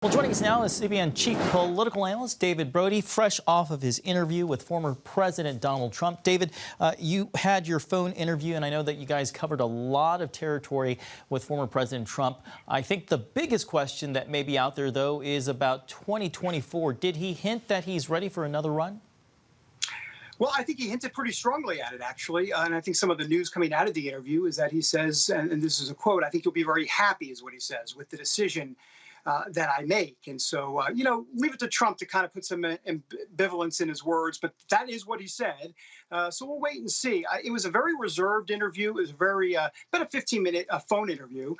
Well, joining us now is CBN chief political analyst David Brody, fresh off of his interview with former President Donald Trump. David, you had your phone interview, and I know that you guys covered a lot of territory with former President Trump. I think the biggest question that may be out there, though, is about 2024. Did he hint that he's ready for another run? Well, I think he hinted pretty strongly at it, actually. And I think some of the news coming out of the interview is that he says, and this is a quote, I think you'll be very happy, is what he says, with the decision that I make. And so, leave it to Trump to kind of put some ambivalence in his words, but that is what he said. So we'll wait and see. It was a very reserved interview. It was about a 15-minute phone interview,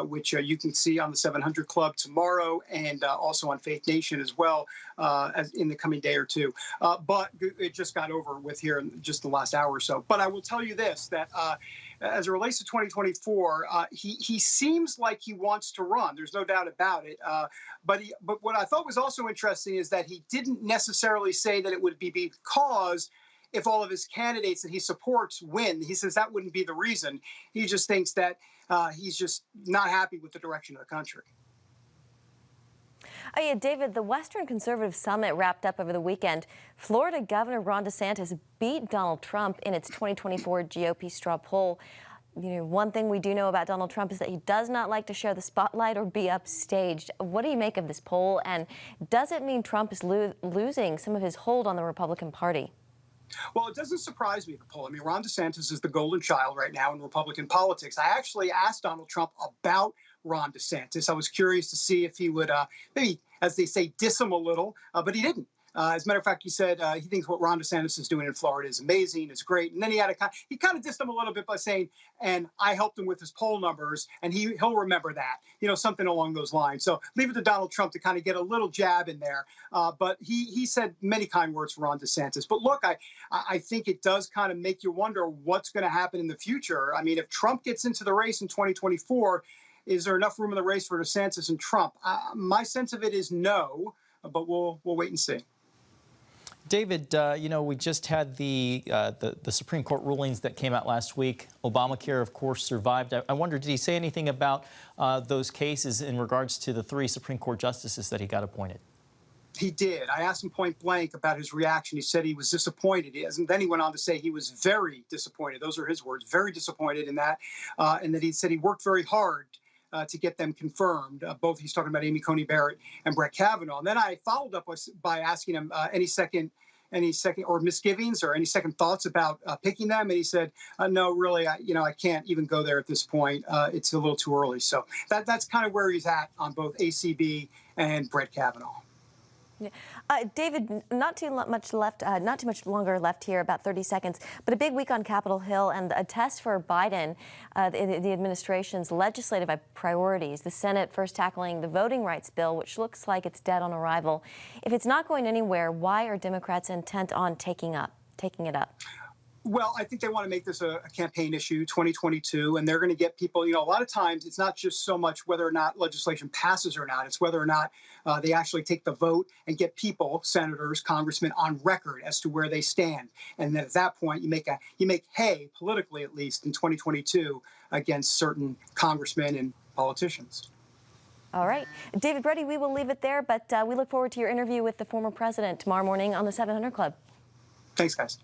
which you can see on the 700 Club tomorrow and also on Faith Nation as well as in the coming day or two. But it just got over with here in just the last hour or so. But I will tell you this, that as it relates to 2024, he seems like he wants to run. There's no doubt about it. But what I thought was also interesting is that he didn't necessarily say that it would be because if all of his candidates that he supports win. He says that wouldn't be the reason. He just thinks that he's just not happy with the direction of the country. Oh, yeah, David, the Western Conservative Summit wrapped up over the weekend. Florida Governor Ron DeSantis beat Donald Trump in its 2024 GOP straw poll. One thing we do know about Donald Trump is that he does not like to share the spotlight or be upstaged. What do you make of this poll? And does it mean Trump is losing some of his hold on the Republican Party? Well, it doesn't surprise me, the poll. I mean, Ron DeSantis is the golden child right now in Republican politics. I actually asked Donald Trump about Ron DeSantis. I was curious to see if he would maybe, as they say, diss him a little, but he didn't. As a matter of fact, he said he thinks what Ron DeSantis is doing in Florida is amazing, is great. And then he kind of dissed him a little bit by saying, and I helped him with his poll numbers, and he'll remember that, something along those lines. So leave it to Donald Trump to kind of get a little jab in there. But he said many kind words for Ron DeSantis. But look, I think it does kind of make you wonder what's going to happen in the future. I mean, if Trump gets into the race in 2024, is there enough room in the race for DeSantis and Trump? My sense of it is no, but we'll wait and see. David, we just had the Supreme Court rulings that came out last week. Obamacare, of course, survived. I wonder, did he say anything about those cases in regards to the 3 Supreme Court justices that he got appointed? He did. I asked him point blank about his reaction. He said he was disappointed. And then he went on to say he was very disappointed. Those are his words, very disappointed in that. And that he said he worked very hard to get them confirmed. Both, he's talking about Amy Coney Barrett and Brett Kavanaugh. And then I followed up by asking him any second or misgivings or any second thoughts about picking them. And he said, no, really, I can't even go there at this point. It's a little too early. So that's kind of where he's at on both ACB and Brett Kavanaugh. Yeah. David, not too much longer left here, about 30 seconds, but a big week on Capitol Hill and a test for Biden, the administration's legislative priorities. The Senate first tackling the voting rights bill, which looks like it's dead on arrival. If it's not going anywhere, why are Democrats intent on taking it up? Well, I think they want to make this a campaign issue, 2022, and they're going to get people, a lot of times it's not just so much whether or not legislation passes or not, it's whether or not they actually take the vote and get people, senators, congressmen, on record as to where they stand. And then at that point, you make hay, politically at least, in 2022 against certain congressmen and politicians. All right. David Brody, we will leave it there, but we look forward to your interview with the former president tomorrow morning on the 700 Club. Thanks, guys.